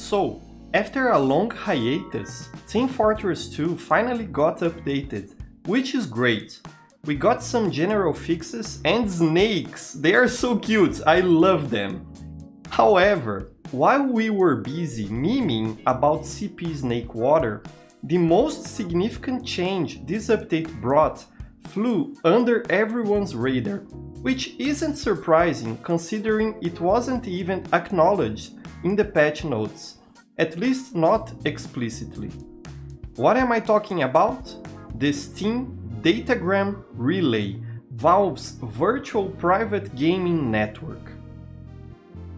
So, after a long hiatus, Team Fortress 2 finally got updated, which is great. We got some general fixes and snakes, they are so cute, I love them. However, while we were busy memeing about CP Snake Water, the most significant change this update brought flew under everyone's radar, which isn't surprising considering it wasn't even acknowledged in the patch notes, at least not explicitly. What am I talking about? The Steam Datagram Relay, Valve's virtual private gaming network.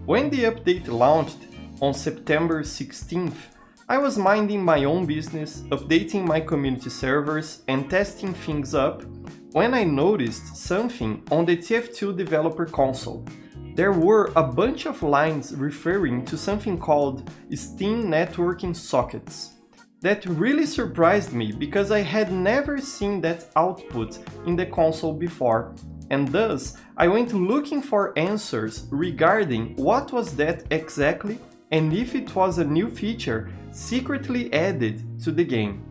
When the update launched on September 16th, I was minding my own business, updating my community servers and testing things up, when I noticed something on the TF2 developer console. There were a bunch of lines referring to something called Steam Networking Sockets. That really surprised me because I had never seen that output in the console before, and thus I went looking for answers regarding what was that exactly and if it was a new feature secretly added to the game.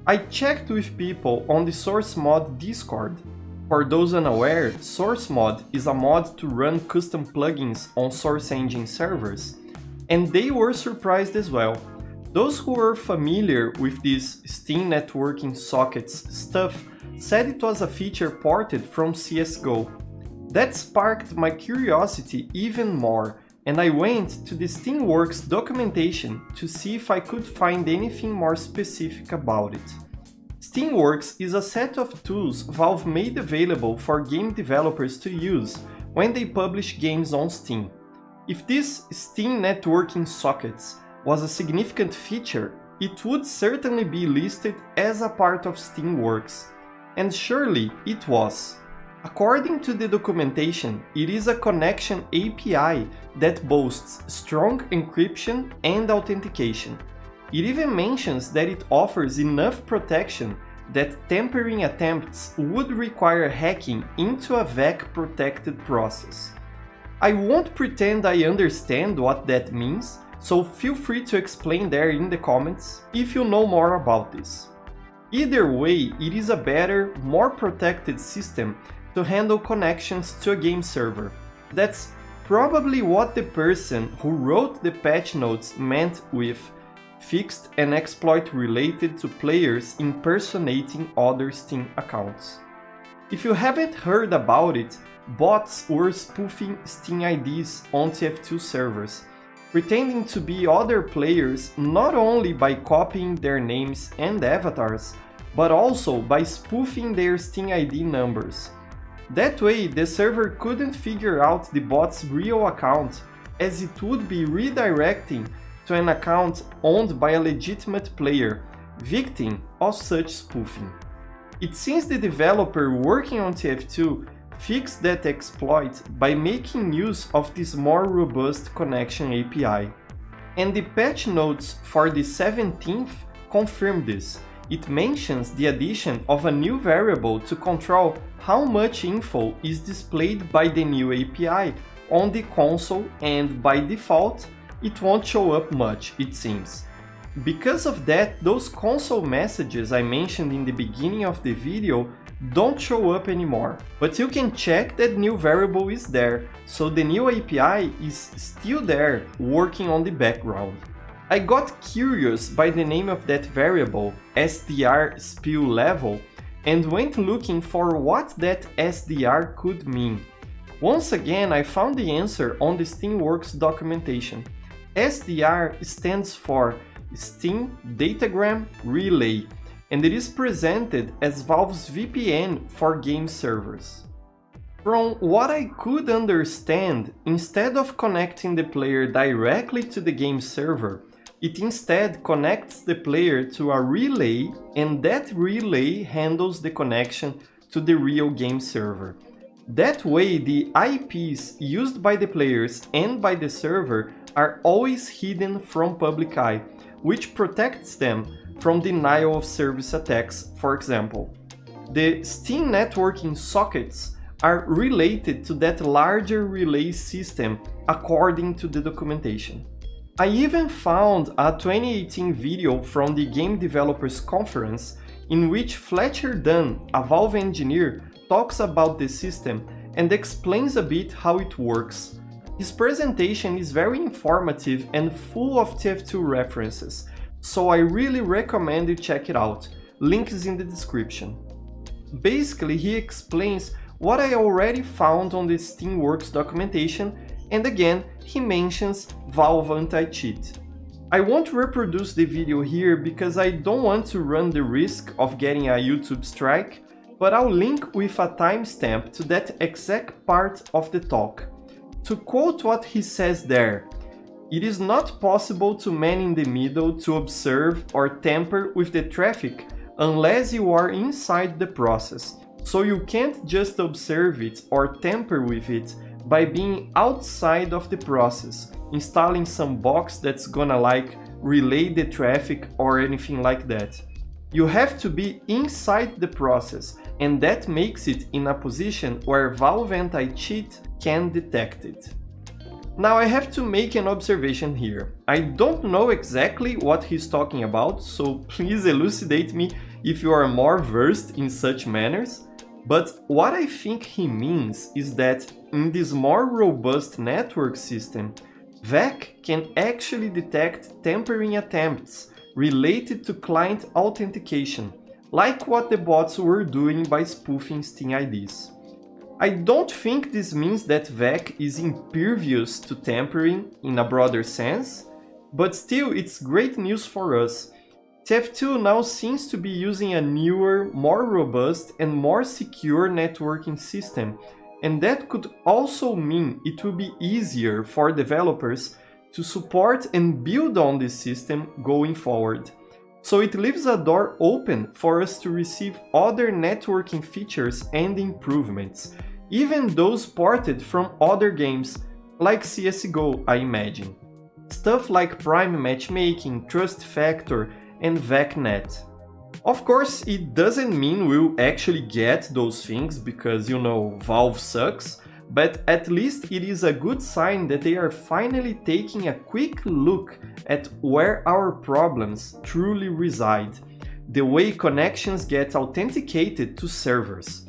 I checked with people on the Source Mod Discord. For those unaware, Source Mod is a mod to run custom plugins on Source Engine servers, and they were surprised as well. Those who were familiar with this Steam Networking Sockets stuff said it was a feature ported from CSGO. That sparked my curiosity even more, and I went to the Steamworks documentation to see if I could find anything more specific about it. Steamworks is a set of tools Valve made available for game developers to use when they publish games on Steam. If this Steam Networking Sockets was a significant feature, it would certainly be listed as a part of Steamworks, and surely it was. According to the documentation, it is a connection API that boasts strong encryption and authentication. It even mentions that it offers enough protection that tampering attempts would require hacking into a VAC-protected process. I won't pretend I understand what that means, so feel free to explain there in the comments if you know more about this. Either way, it is a better, more protected system to handle connections to a game server. That's probably what the person who wrote the patch notes meant with fixed an exploit related to players impersonating other Steam accounts. If you haven't heard about it, bots were spoofing Steam IDs on TF2 servers, pretending to be other players not only by copying their names and avatars, but also by spoofing their Steam ID numbers. That way, the server couldn't figure out the bot's real account, as it would be redirecting to an account owned by a legitimate player, victim of such spoofing. It seems the developer working on TF2 fixed that exploit by making use of this more robust connection API. And the patch notes for the 17th confirm this. It mentions the addition of a new variable to control how much info is displayed by the new API on the console, and by default, it won't show up much, it seems. Because of that, those console messages I mentioned in the beginning of the video don't show up anymore. But you can check that new variable is there, so the new API is still there, working on the background. I got curious by the name of that variable, SDR spill level, and went looking for what that SDR could mean. Once again, I found the answer on the Steamworks documentation. SDR stands for Steam Datagram Relay, and it is presented as Valve's VPN for game servers. From what I could understand, instead of connecting the player directly to the game server, it instead connects the player to a relay, and that relay handles the connection to the real game server. That way, the IPs used by the players and by the server are always hidden from public eye, which protects them from denial of service attacks, for example. The Steam Networking Sockets are related to that larger relay system according to the documentation. I even found a 2018 video from the Game Developers Conference in which Fletcher Dunn, a Valve engineer, talks about the system and explains a bit how it works. His presentation is very informative and full of TF2 references, so I really recommend you check it out. Link is in the description. Basically, he explains what I already found on the Steamworks documentation, and again, he mentions Valve AntiCheat. I won't reproduce the video here because I don't want to run the risk of getting a YouTube strike, but I'll link with a timestamp to that exact part of the talk. To quote what he says there, "It is not possible to man in the middle to observe or tamper with the traffic unless you are inside the process. So you can't just observe it or tamper with it by being outside of the process, installing some box that's gonna relay the traffic or anything like that. You have to be inside the process, and that makes it in a position where Valve AntiCheat can detect it." Now I have to make an observation here. I don't know exactly what he's talking about, so please elucidate me if you are more versed in such matters. But what I think he means is that in this more robust network system, VAC can actually detect tampering attempts related to client authentication, like what the bots were doing by spoofing Steam IDs. I don't think this means that VAC is impervious to tampering in a broader sense, but still it's great news for us. TF2 now seems to be using a newer, more robust and more secure networking system, and that could also mean it will be easier for developers to support and build on this system going forward. So it leaves a door open for us to receive other networking features and improvements, even those ported from other games, like CSGO, I imagine. Stuff like Prime Matchmaking, Trust Factor, and VACnet. Of course, it doesn't mean we'll actually get those things because, Valve sucks, but at least it is a good sign that they are finally taking a quick look at where our problems truly reside, the way connections get authenticated to servers.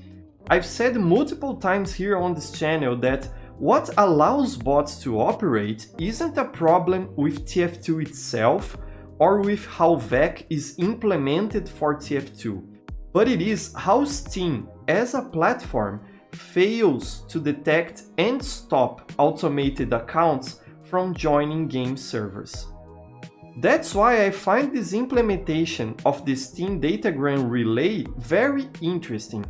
I've said multiple times here on this channel that what allows bots to operate isn't a problem with TF2 itself, or with how VAC is implemented for TF2, but it is how Steam, as a platform, fails to detect and stop automated accounts from joining game servers. That's why I find this implementation of the Steam Datagram Relay very interesting.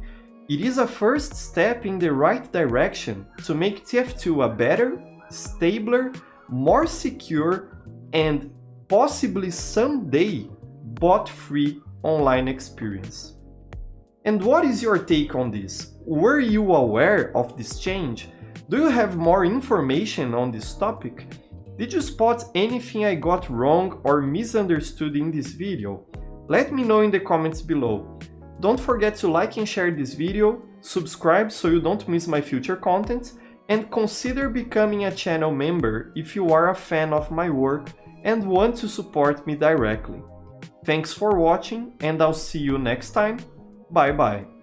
It is a first step in the right direction to make TF2 a better, stabler, more secure, and possibly someday bot-free online experience. And what is your take on this? Were you aware of this change? Do you have more information on this topic? Did you spot anything I got wrong or misunderstood in this video? Let me know in the comments below. Don't forget to like and share this video, subscribe so you don't miss my future content, and consider becoming a channel member if you are a fan of my work and want to support me directly. Thanks for watching, and I'll see you next time. Bye bye.